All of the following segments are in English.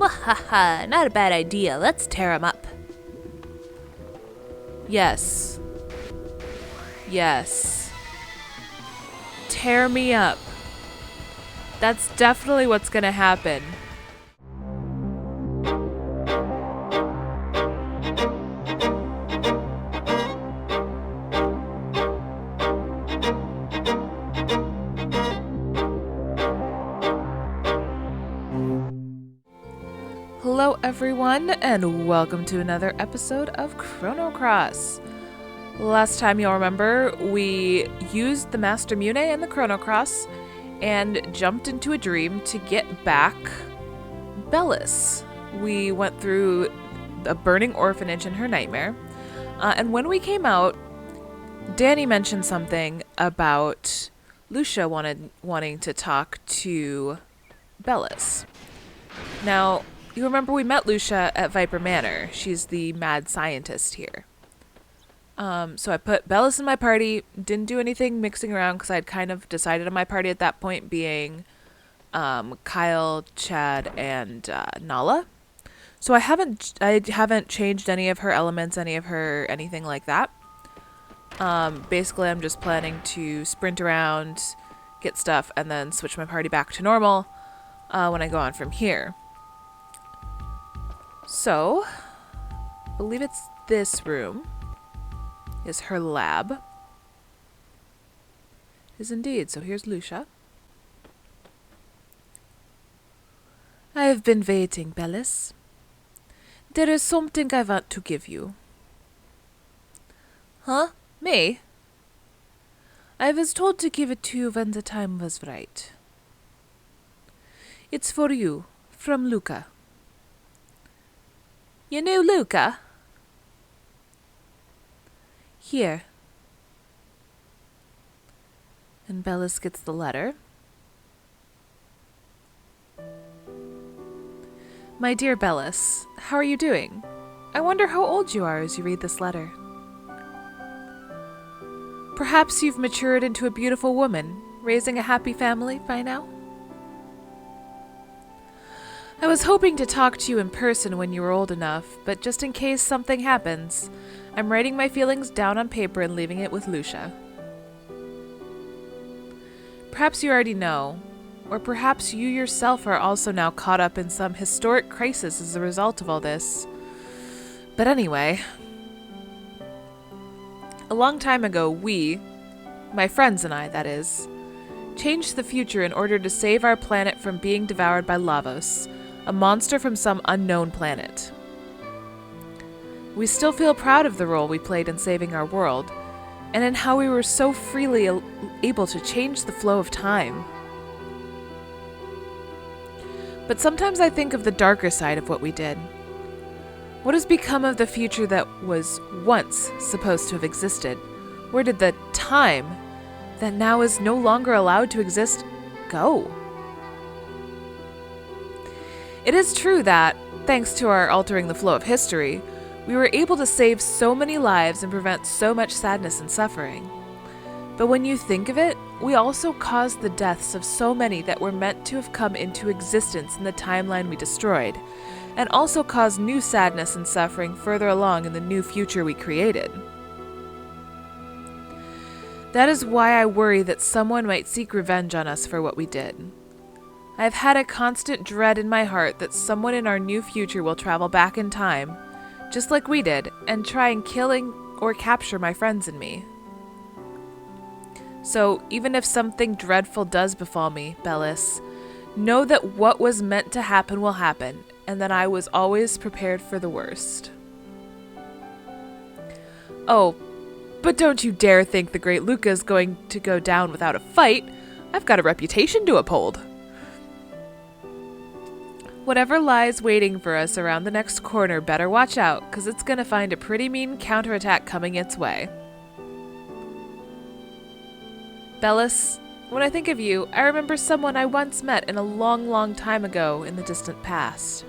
Wahaha, not a bad idea. Let's tear him up. Yes. Yes. Tear me up. That's definitely what's gonna happen. Hello everyone, and welcome to another episode of Chrono. Last time you'll remember, we used the Master Mune and the Chrono and jumped into a dream to get back Bellis. We went through a burning orphanage in her nightmare, and when we came out, Danny mentioned something about Lucia wanting to talk to Bellis. Now, you remember we met Lucia at Viper Manor. She's the mad scientist here. So I put Bellis in my party, didn't do anything mixing around because I'd kind of decided on my party at that point being Kyle, Chad, and Nala. So I haven't changed any of her elements, anything like that. Basically, I'm just planning to sprint around, get stuff, and then switch my party back to normal when I go on from here. So, I believe it's this room is her lab. It is indeed. So here's Lucia. I have been waiting, Bellis. There is something I want to give you. Huh? Me? I was told to give it to you when the time was right. It's for you, from Luca. You knew Luca? Here. And Bellis gets the letter. My dear Bellis, how are you doing? I wonder how old you are as you read this letter. Perhaps you've matured into a beautiful woman, raising a happy family by now? I was hoping to talk to you in person when you were old enough, but just in case something happens, I'm writing my feelings down on paper and leaving it with Lucia. Perhaps you already know, or perhaps you yourself are also now caught up in some historic crisis as a result of all this. But anyway, a long time ago we, my friends and I, that is, changed the future in order to save our planet from being devoured by Lavos, a monster from some unknown planet. We still feel proud of the role we played in saving our world, and in how we were so freely able to change the flow of time. But sometimes I think of the darker side of what we did. What has become of the future that was once supposed to have existed? Where did the time that now is no longer allowed to exist go? It is true that, thanks to our altering the flow of history, we were able to save so many lives and prevent so much sadness and suffering. But when you think of it, we also caused the deaths of so many that were meant to have come into existence in the timeline we destroyed, and also caused new sadness and suffering further along in the new future we created. That is why I worry that someone might seek revenge on us for what we did. I've had a constant dread in my heart that someone in our new future will travel back in time, just like we did, and try and killing or capture my friends and me. So, even if something dreadful does befall me, Bellis, know that what was meant to happen will happen, and that I was always prepared for the worst. Oh, but don't you dare think the great Luca is going to go down without a fight. I've got a reputation to uphold. Whatever lies waiting for us around the next corner better watch out, because it's going to find a pretty mean counterattack coming its way. Bellis, when I think of you, I remember someone I once met in a long, long time ago in the distant past.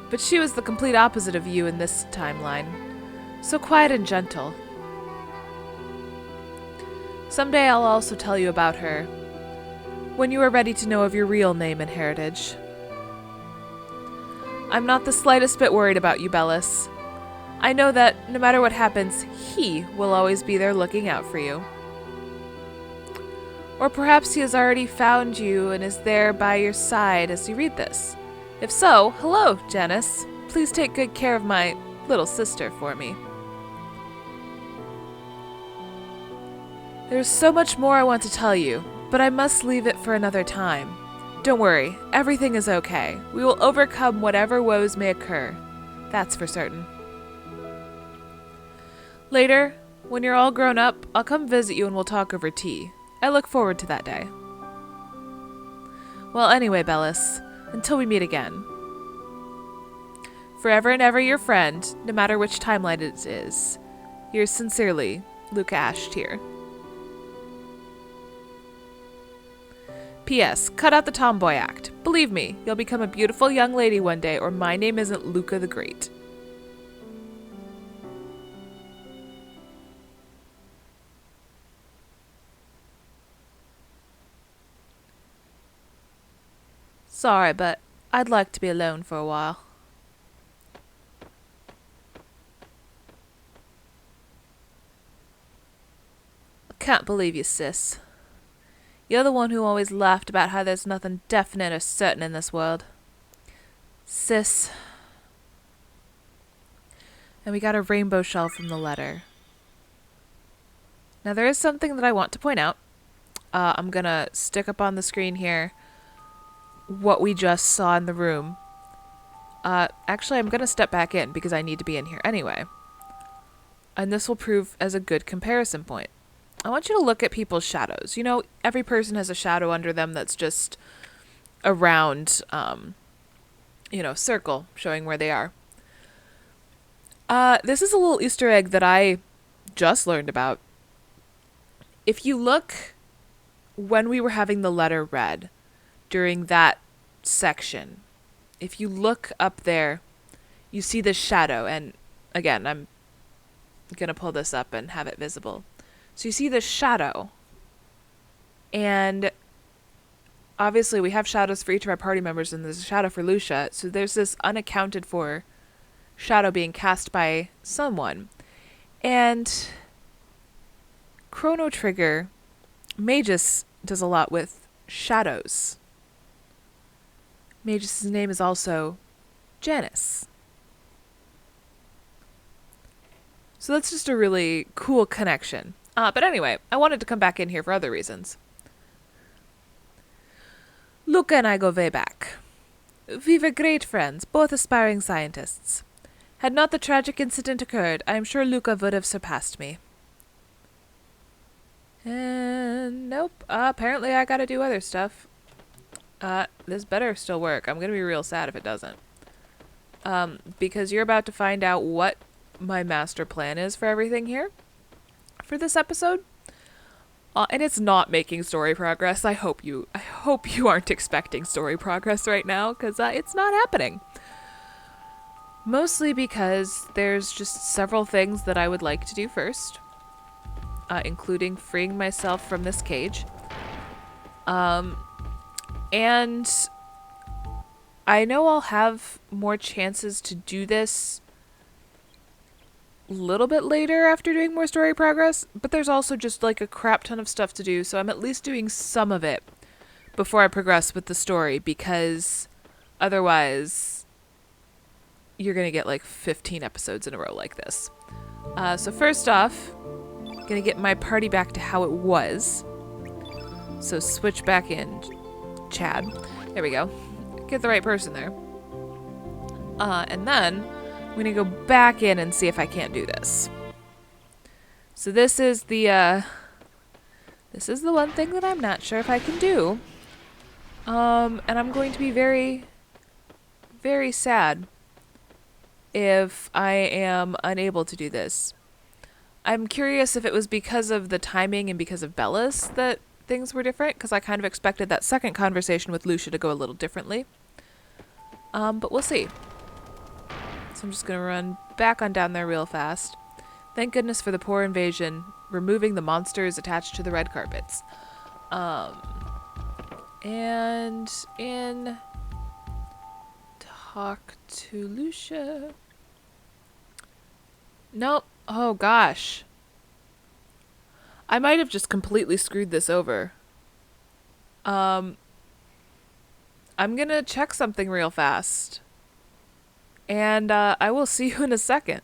But she was the complete opposite of you in this timeline. So quiet and gentle. Someday I'll also tell you about her, when you are ready to know of your real name and heritage. I'm not the slightest bit worried about you, Bellis. I know that no matter what happens, he will always be there looking out for you. Or perhaps he has already found you and is there by your side as you read this. If so, hello, Janice. Please take good care of my little sister for me. There's so much more I want to tell you, but I must leave it for another time. Don't worry, everything is okay. We will overcome whatever woes may occur. That's for certain. Later, when you're all grown up, I'll come visit you and we'll talk over tea. I look forward to that day. Well, anyway, Bellis, until we meet again. Forever and ever your friend, no matter which timeline it is. Yours sincerely, Luca Ashtier. P.S. Cut out the tomboy act. Believe me, you'll become a beautiful young lady one day, or my name isn't Luca the Great. Sorry, but I'd like to be alone for a while. I can't believe you, sis. You're the one who always laughed about how there's nothing definite or certain in this world. Sis. And we got a rainbow shell from the letter. Now there is something that I want to point out. I'm gonna stick up on the screen here what we just saw in the room. Actually, I'm gonna step back in because I need to be in here anyway. And this will prove as a good comparison point. I want you to look at people's shadows. You know, every person has a shadow under them that's just a round, circle showing where they are. This is a little Easter egg that I just learned about. If you look when we were having the letter read during that section, if you look up there, you see this shadow. And again, I'm going to pull this up and have it visible. So you see this shadow, and obviously we have shadows for each of our party members, and there's a shadow for Lucia, so there's this unaccounted for shadow being cast by someone. And Chrono Trigger, Magus does a lot with shadows. Magus' name is also Janice. So that's just a really cool connection. But anyway, I wanted to come back in here for other reasons. Luca and I go way back. We were great friends, both aspiring scientists. Had not the tragic incident occurred, I am sure Luca would have surpassed me. And nope, apparently I gotta do other stuff. This better still work. I'm gonna be real sad if it doesn't. Because you're about to find out what my master plan is for everything here. For this episode, and it's not making story progress. I hope you aren't expecting story progress right now, because it's not happening. Mostly because there's just several things that I would like to do first, including freeing myself from this cage. And I know I'll have more chances to do this little bit later after doing more story progress, but there's also just like a crap ton of stuff to do, so I'm at least doing some of it before I progress with the story, because otherwise you're gonna get like 15 episodes in a row like this. So first off, gonna get my party back to how it was. So switch back in, Chad. There we go. Get the right person there. And then I'm going to go back in and see if I can't do this. So this is the one thing that I'm not sure if I can do. And I'm going to be very, very sad if I am unable to do this. I'm curious if it was because of the timing and because of Bellis that things were different, because I kind of expected that second conversation with Lucia to go a little differently. But we'll see. So I'm just going to run back on down there real fast. Thank goodness for the poor invasion, removing the monsters attached to the red carpets. And in talk to Lucia. Nope. Oh gosh. I might have just completely screwed this over. I'm gonna check something real fast. And I will see you in a second.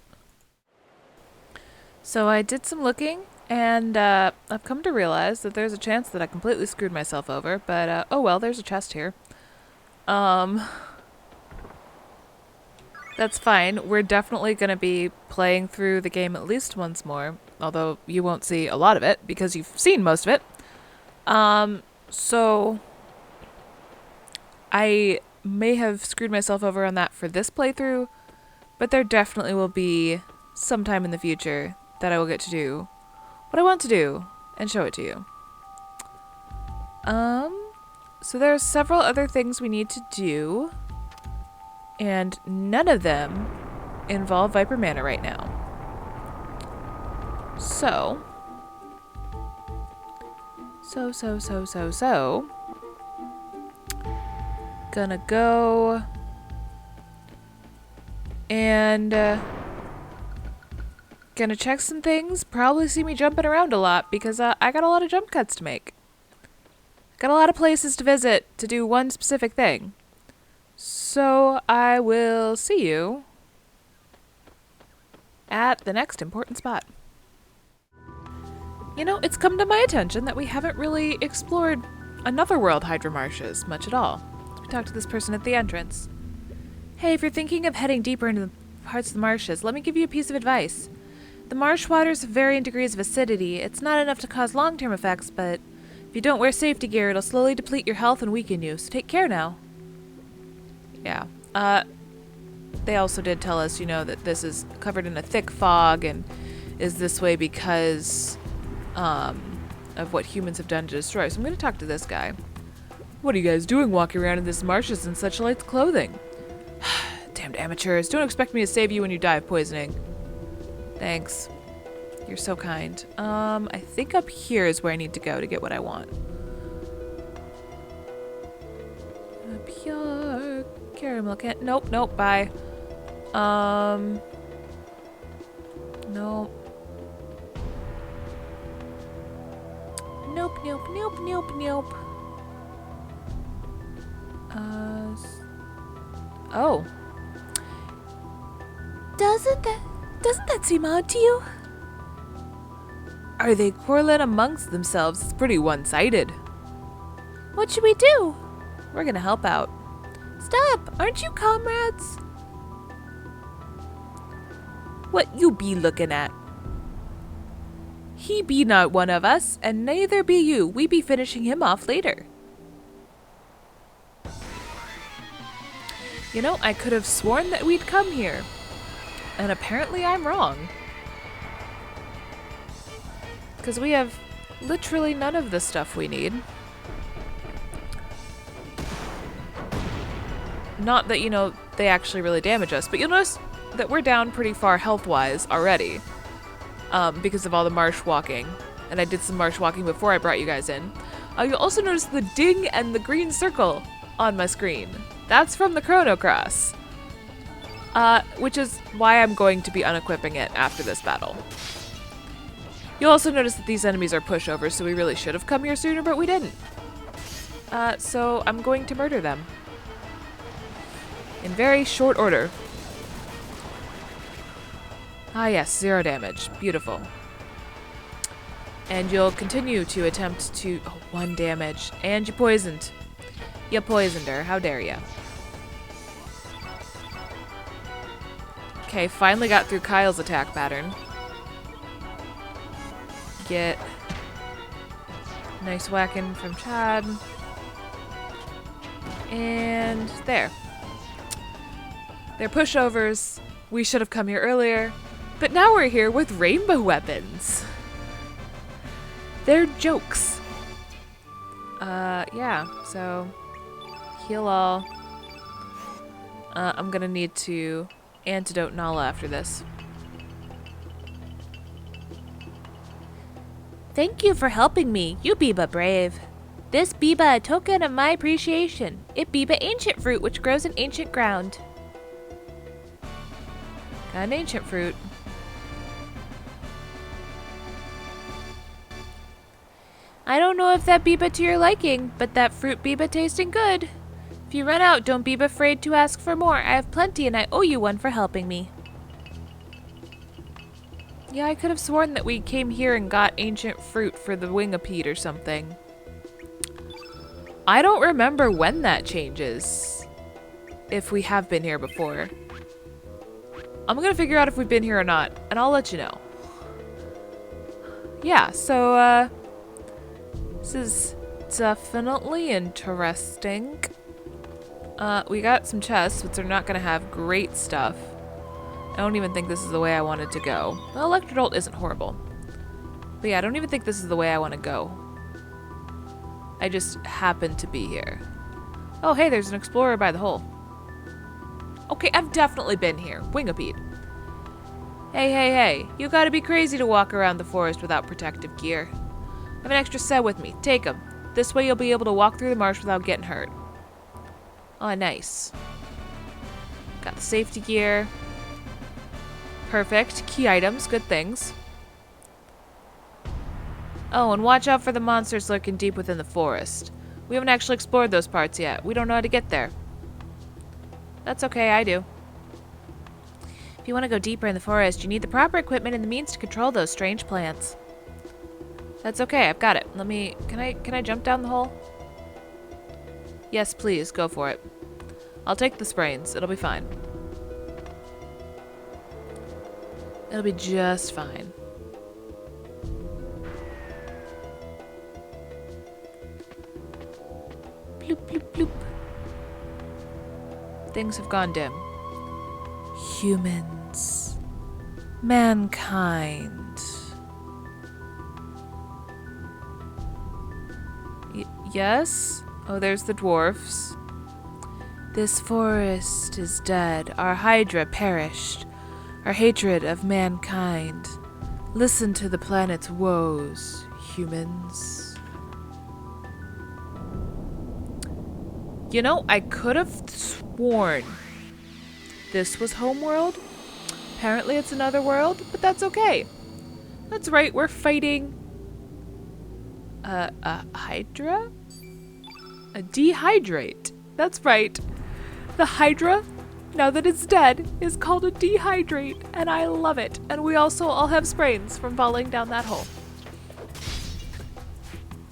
So I did some looking, and I've come to realize that there's a chance that I completely screwed myself over, but oh well, there's a chest here. That's fine. We're definitely going to be playing through the game at least once more, although you won't see a lot of it because you've seen most of it. So I may have screwed myself over on that for this playthrough, but there definitely will be some time in the future that I will get to do what I want to do and show it to you. So there are several other things we need to do, and none of them involve Viper Mana right now. So. Gonna go and gonna check some things. Probably see me jumping around a lot because I got a lot of jump cuts to make. Got a lot of places to visit to do one specific thing. So I will see you at the next important spot. You know, it's come to my attention that we haven't really explored another world Hydra Marshes much at all. We talked to this person at the entrance. Hey, if you're thinking of heading deeper into the parts of the marshes, let me give you a piece of advice. The marsh waters have varying degrees of acidity. It's not enough to cause long-term effects, but if you don't wear safety gear, it'll slowly deplete your health and weaken you, so take care now. Yeah. They also did tell us, you know, that this is covered in a thick fog and is this way because of what humans have done to destroy. So I'm going to talk to this guy. What are you guys doing walking around in this marshes in such light clothing? Damned amateurs. Don't expect me to save you when you die of poisoning. Thanks. You're so kind. I think up here is where I need to go to get what I want. Up here. Caramel can't. Nope, bye. Nope. Nope. Oh. Doesn't that seem odd to you? Are they quarreling amongst themselves? It's pretty one-sided. What should we do? We're gonna help out. Stop! Aren't you comrades? What you be looking at? He be not one of us, and neither be you. We be finishing him off later. You know, I could have sworn that we'd come here. And apparently I'm wrong. Because we have literally none of the stuff we need. Not that, you know, they actually really damage us, but you'll notice that we're down pretty far health-wise already. Because of all the marsh walking. And I did some marsh walking before I brought you guys in. You'll also notice the ding and the green circle on my screen. That's from the Chrono Cross. Which is why I'm going to be unequipping it after this battle. You'll also notice that these enemies are pushovers, so we really should have come here sooner, but we didn't. So I'm going to murder them. In very short order. Ah yes, 0 damage. Beautiful. And you'll continue to attempt to... Oh, 1 damage. And you poisoned. You poisoned her. How dare ya. Okay, finally got through Kyle's attack pattern. Get nice whacking from Chad. And there. They're pushovers. We should have come here earlier. But now we're here with rainbow weapons. They're jokes. Yeah, so heal all. I'm gonna need to antidote Nala after this. Thank you for helping me. You be but brave. This be but a token of my appreciation. It be but ancient fruit which grows in ancient ground. An ancient fruit. I don't know if that biba to your liking, but that fruit biba tasting good. If you run out, don't be afraid to ask for more. I have plenty and I owe you one for helping me. Yeah, I could have sworn that we came here and got ancient fruit for the wingipede or something. I don't remember when that changes. If we have been here before. I'm gonna figure out if we've been here or not, and I'll let you know. Yeah, so, this is definitely interesting. We got some chests, which are not gonna have great stuff. I don't even think this is the way I wanted to go. Well, Electrodolt isn't horrible. But yeah, I don't even think this is the way I want to go. I just happen to be here. Oh, hey, there's an explorer by the hole. Okay, I've definitely been here. Wingipede. Hey, hey, hey. You gotta be crazy to walk around the forest without protective gear. I have an extra set with me. Take them. This way you'll be able to walk through the marsh without getting hurt. Oh, nice. Got the safety gear. Perfect. Key items. Good things. Oh, and watch out for the monsters lurking deep within the forest. We haven't actually explored those parts yet. We don't know how to get there. That's okay, I do. If you want to go deeper in the forest, you need the proper equipment and the means to control those strange plants. That's okay, I've got it. Can I jump down the hole? Yes, please, go for it. I'll take the sprains. It'll be fine. It'll be just fine. Bloop, bloop, bloop. Things have gone dim. Humans. Mankind. Yes? Oh, there's the dwarfs. This forest is dead. Our Hydra perished. Our hatred of mankind. Listen to the planet's woes, humans. You know, I could have sworn this was Homeworld. Apparently it's another world, but that's okay. That's right, we're fighting a Hydra? A dehydrate. That's right. The Hydra, now that it's dead, is called a dehydrate, and I love it. And we also all have sprains from falling down that hole.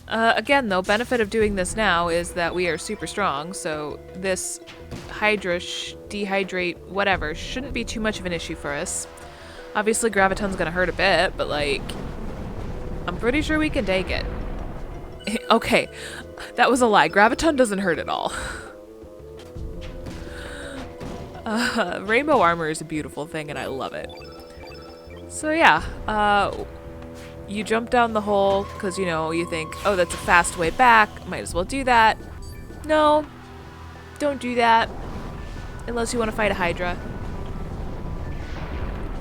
Again, though, benefit of doing this now is that we are super strong, so this Hydra, dehydrate, whatever, shouldn't be too much of an issue for us. Obviously, Graviton's gonna hurt a bit, but, like, I'm pretty sure we can take it. Okay, that was a lie. Graviton doesn't hurt at all. Rainbow armor is a beautiful thing, and I love it. So yeah, you jump down the hole because, you know, you think, oh, that's a fast way back. Might as well do that. No, don't do that. Unless you want to fight a Hydra.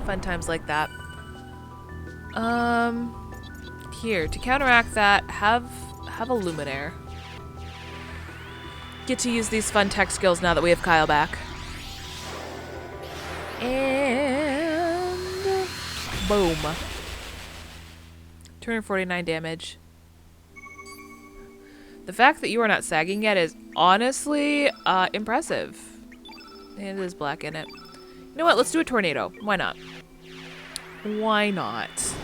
Fun times like that. Here, to counteract that, have a Luminaire. Get to use these fun tech skills now that we have Kyle back. And boom. 249 damage. The fact that you are not sagging yet is honestly impressive. It is black in it. You know what? Let's do a tornado. Why not? Why not?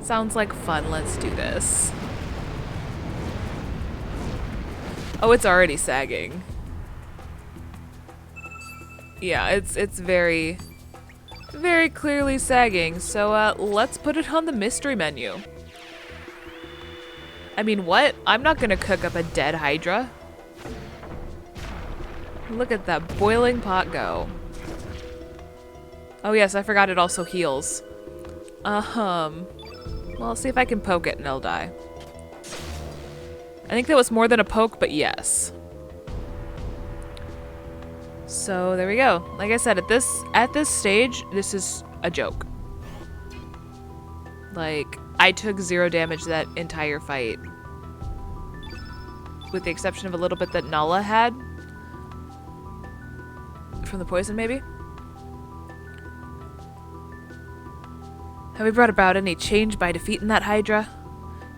Sounds like fun. Let's do this. Oh, it's already sagging. Yeah, it's very, very clearly sagging. So let's put it on the mystery menu. I mean, what? I'm not gonna cook up a dead Hydra. Look at that boiling pot go. Oh yes, I forgot it also heals. Well, I'll see if I can poke it and it'll die. I think that was more than a poke, but yes. So there we go. Like I said, at this stage, this is a joke. Like, I took 0 damage that entire fight. With the exception of a little bit that Nala had. From the poison, maybe? Have we brought about any change by defeating that Hydra?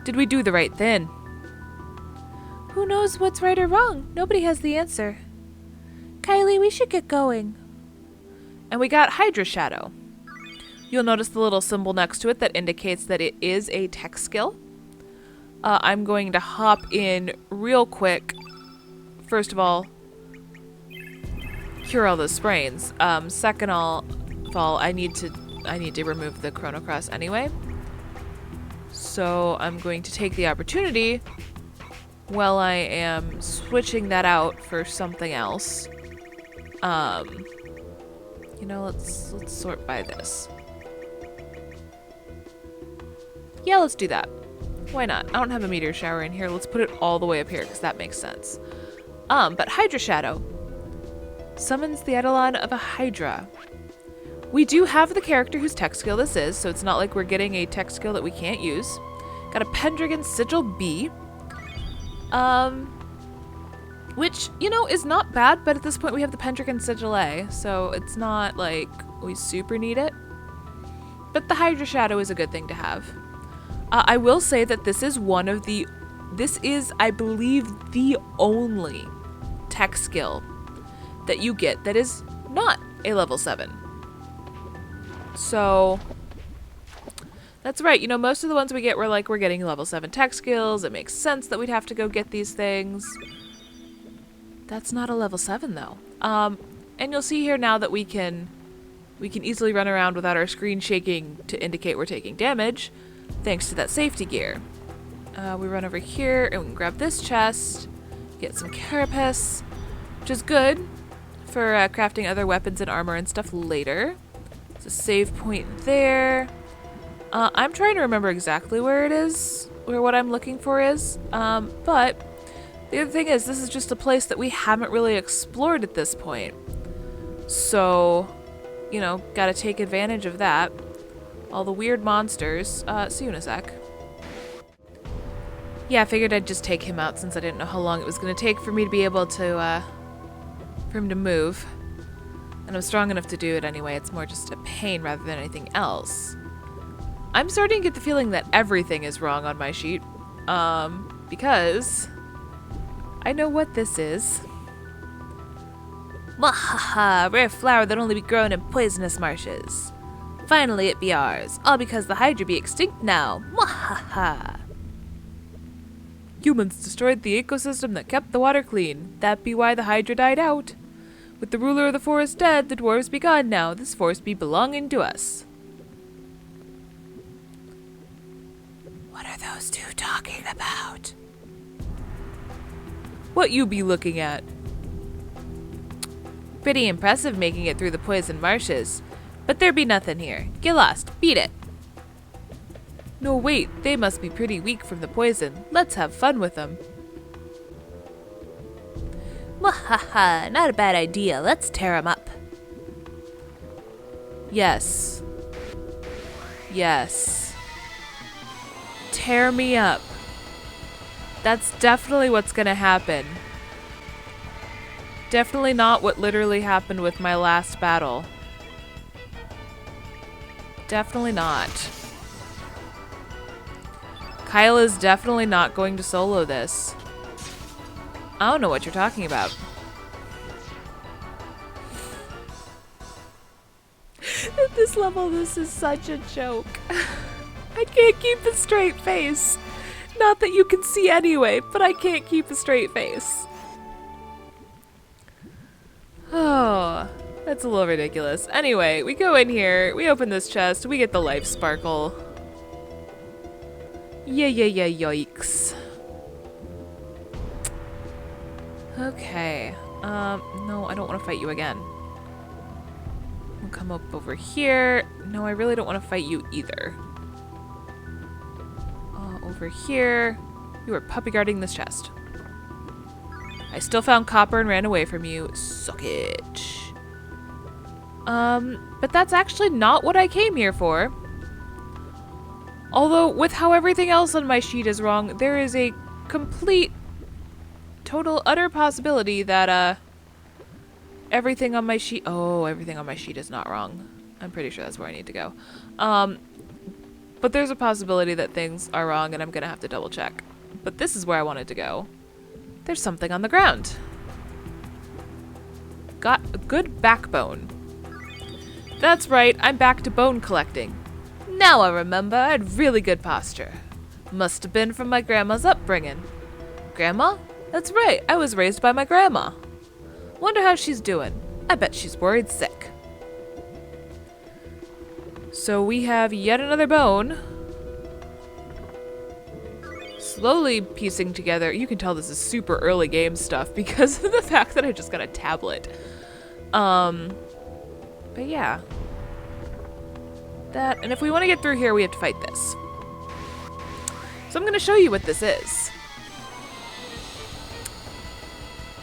Did we do the right thing? Who knows what's right or wrong? Nobody has the answer. Kylie, we should get going. And we got Hydra Shadow. You'll notice the little symbol next to it that indicates that it is a tech skill. I'm going to hop in real quick. First of all, cure all those sprains. Second of all, I need to remove the Chrono Cross anyway. So I'm going to take the opportunity while I am switching that out for something else. You know, let's sort by this. Yeah, let's do that. Why not? I don't have a meteor shower in here. Let's put it all the way up here because that makes sense. But Hydra Shadow summons the Eidolon of a Hydra. We do have the character whose tech skill this is, so it's not like we're getting a tech skill that we can't use. Got a Pendragon Sigil B. Which, you know, is not bad, but at this point we have the Pendragon Sigil A, so it's not like we super need it. But the Hydra Shadow is a good thing to have. I will say that this is I believe, the only tech skill that you get that is not a level 7. So, that's right. You know, most of the ones we get, we're getting level 7 tech skills. It makes sense that we'd have to go get these things. That's not a level 7, though. And you'll see here now that we can easily run around without our screen shaking to indicate we're taking damage, thanks to that safety gear. We run over here and we can grab this chest, get some carapace, which is good for crafting other weapons and armor and stuff later. There's a save point there. I'm trying to remember exactly where it is, where what I'm looking for is, but the other thing is this is just a place that we haven't really explored at this point. So, you know, gotta take advantage of that. All the weird monsters. See you in a sec. Yeah, I figured I'd just take him out since I didn't know how long it was going to take for me to be able to, for him to move. And I'm strong enough to do it anyway. It's more just a pain rather than anything else. I'm starting to get the feeling that everything is wrong on my sheet. Because I know what this is. Mwahaha, rare flower that only be grown in poisonous marshes. Finally it be ours, all because the Hydra be extinct now. Mwahaha. Humans destroyed the ecosystem that kept the water clean. That be why the Hydra died out. With the ruler of the forest dead, the dwarves be gone now. This forest be belonging to us. What are those two talking about? What you be looking at? Pretty impressive making it through the poison marshes. But there be nothing here. Get lost. Beat it. No, wait. They must be pretty weak from the poison. Let's have fun with them. Mwahaha. Not a bad idea. Let's tear them up. Yes. Yes. Tear me up. That's definitely what's gonna happen. Definitely not what literally happened with my last battle. Definitely not. Kyle is definitely not going to solo this. I don't know what you're talking about. At this level, this is such a joke. I can't keep a straight face. Not that you can see anyway, but I can't keep a straight face. Oh, that's a little ridiculous. Anyway, we go in here, we open this chest, we get the life sparkle. Yeah, yikes. Okay. No, I don't want to fight you again. We'll come up over here. No, I really don't want to fight you either. Over here. You are puppy guarding this chest. I still found copper and ran away from you. Suck it. But that's actually not what I came here for. Although, with how everything else on my sheet is wrong, there is a complete, total, utter possibility that, everything on my sheet... Oh, everything on my sheet is not wrong. I'm pretty sure that's where I need to go. But there's a possibility that things are wrong and I'm gonna have to double check. But this is where I wanted to go. There's something on the ground. Got a good backbone. That's right, I'm back to bone collecting. Now I remember, I had really good posture. Must have been from my grandma's upbringing. Grandma? That's right, I was raised by my grandma. Wonder how she's doing. I bet she's worried sick. So we have yet another bone. Slowly piecing together. You can tell this is super early game stuff because of the fact that I just got a tablet. But yeah. That, and if we want to get through here, we have to fight this. So I'm going to show you what this is.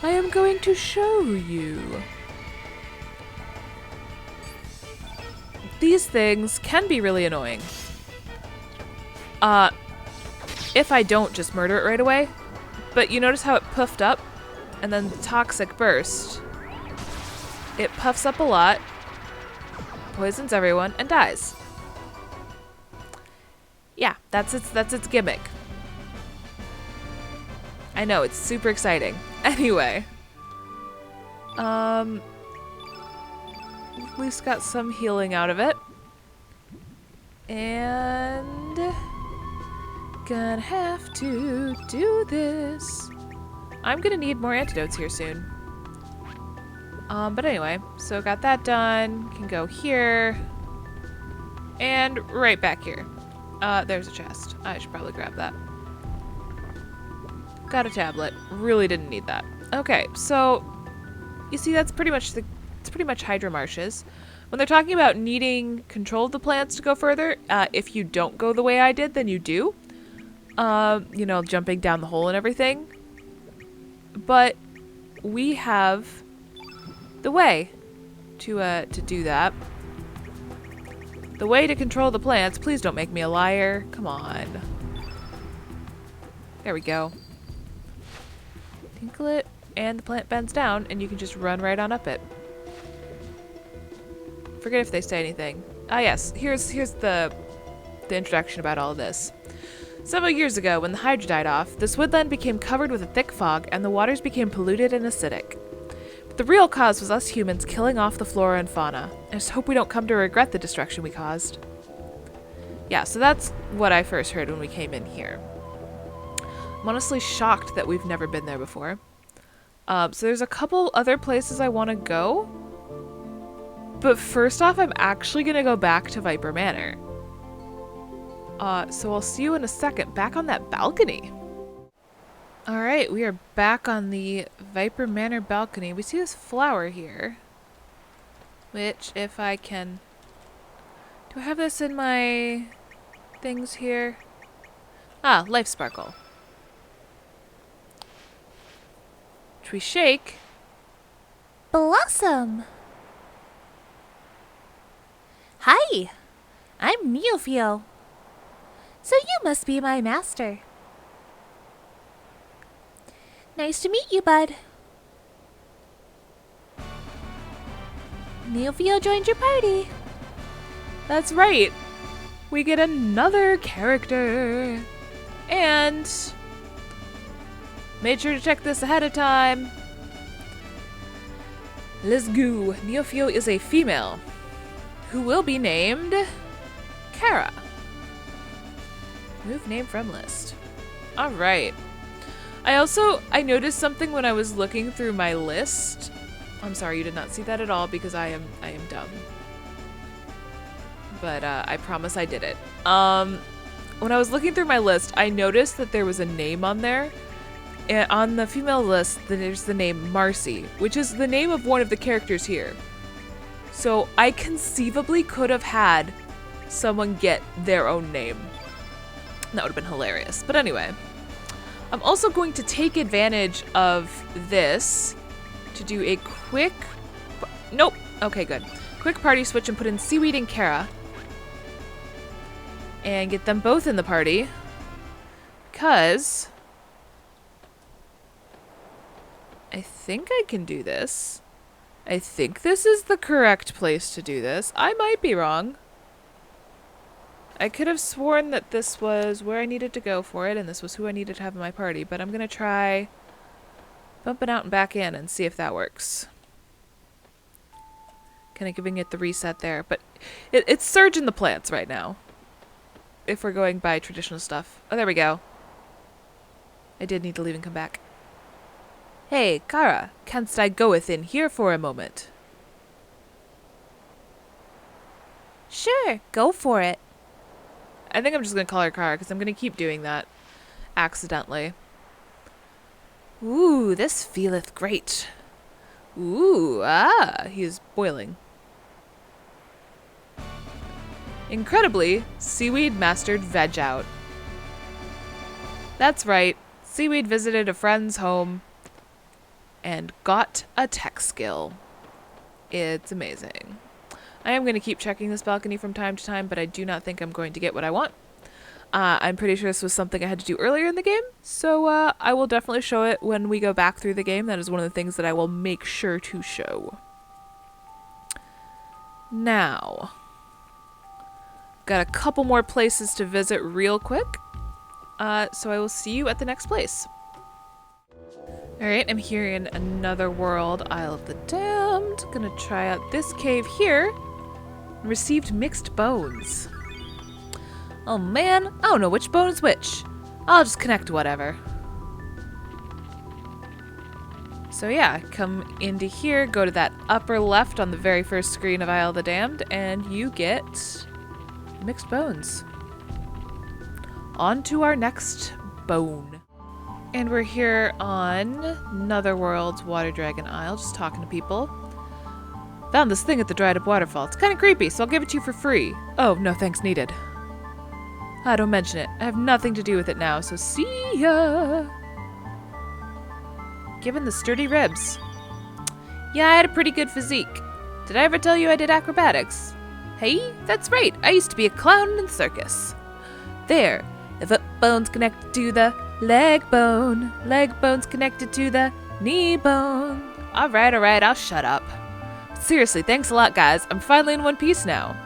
I am going to show you. These things can be really annoying. If I don't just murder it right away. But you notice how it puffed up? And then the toxic burst. It puffs up a lot, poisons everyone, and dies. Yeah, that's its gimmick. I know, it's super exciting. Anyway. At least got some healing out of it. And gonna have to do this. I'm gonna need more antidotes here soon. But anyway, so got that done. Can go here. And right back here. There's a chest. I should probably grab that. Got a tablet. Really didn't need that. Okay, so you see that's pretty much Hydra Marshes. When they're talking about needing control of the plants to go further, if you don't go the way I did, then you do. You know, jumping down the hole and everything. But we have the way to do that. The way to control the plants. Please don't make me a liar. Come on. There we go. Tinkle it, and the plant bends down, and you can just run right on up it. Forget if they say anything. Ah yes, here's the introduction about all of this. Several years ago, when the Hydra died off, this woodland became covered with a thick fog, and the waters became polluted and acidic. But the real cause was us humans killing off the flora and fauna. I just hope we don't come to regret the destruction we caused. Yeah, so that's what I first heard when we came in here. I'm honestly shocked that we've never been there before. So there's a couple other places I want to go. But first off, I'm actually going to go back to Viper Manor. So I'll see you in a second. Back on that balcony. Alright, we are back on the Viper Manor balcony. We see this flower here. Which, if I can... Do I have this in my things here? Ah, Life Sparkle. Which we shake. Blossom! Hi! I'm Neophil. So you must be my master. Nice to meet you, bud. Neophil joined your party. That's right. We get another character. And made sure to check this ahead of time. Let's go. Neophil is a female who will be named Kara. Move name from list. All right. I noticed something when I was looking through my list. I'm sorry you did not see that at all because I am dumb. But I promise I did it. When I was looking through my list, I noticed that there was a name on there. And on the female list, there's the name Marcy, which is the name of one of the characters here. So I conceivably could have had someone get their own name. That would have been hilarious. But anyway, I'm also going to take advantage of this to do a quick... Nope. Okay, good. Quick party switch and put in Seaweed and Kara. And get them both in the party. Because I think I can do this. I think this is the correct place to do this. I might be wrong. I could have sworn that this was where I needed to go for it, and this was who I needed to have in my party, but I'm gonna try bumping out and back in and see if that works. Kind of giving it the reset there, but it's surging the plants right now. If we're going by traditional stuff. Oh, there we go. I did need to leave and come back. Hey, Kara, canst I go within here for a moment? Sure, go for it. I think I'm just going to call her Kara because I'm going to keep doing that accidentally. Ooh, this feeleth great. Ooh, he is boiling. Incredibly, Seaweed mastered Veg Out. That's right, Seaweed visited a friend's home and got a tech skill. It's amazing. I am going to keep checking this balcony from time to time, but I do not think I'm going to get what I want. I'm pretty sure this was something I had to do earlier in the game, so I will definitely show it when we go back through the game. That is one of the things that I will make sure to show. Now, got a couple more places to visit real quick, so I will see you at the next place. Alright, I'm here in Another World, Isle of the Damned. Gonna try out this cave here. Received mixed bones. Oh man, I don't know which bone is which. I'll just connect whatever. So yeah, come into here, go to that upper left on the very first screen of Isle of the Damned, and you get mixed bones. On to our next bone. And we're here on Netherworld's Water Dragon Isle, just talking to people. Found this thing at the dried up waterfall. It's kind of creepy, so I'll give it to you for free. Oh, no thanks needed. Don't mention it. I have nothing to do with it now, so see ya! Given the sturdy ribs. Yeah, I had a pretty good physique. Did I ever tell you I did acrobatics? Hey, that's right. I used to be a clown in the circus. There. The foot bone's connected to the leg bone. Leg bone's connected to the knee bone. Alright, I'll shut up. Seriously, thanks a lot, guys. I'm finally in one piece now.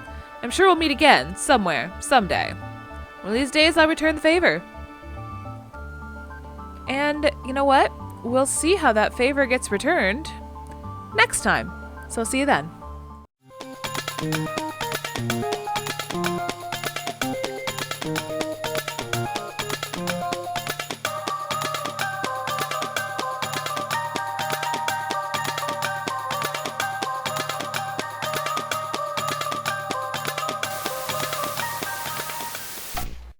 I'm sure we'll meet again, somewhere, someday. One of these days, I'll return the favor. And you know what? We'll see how that favor gets returned next time. So I'll see you then.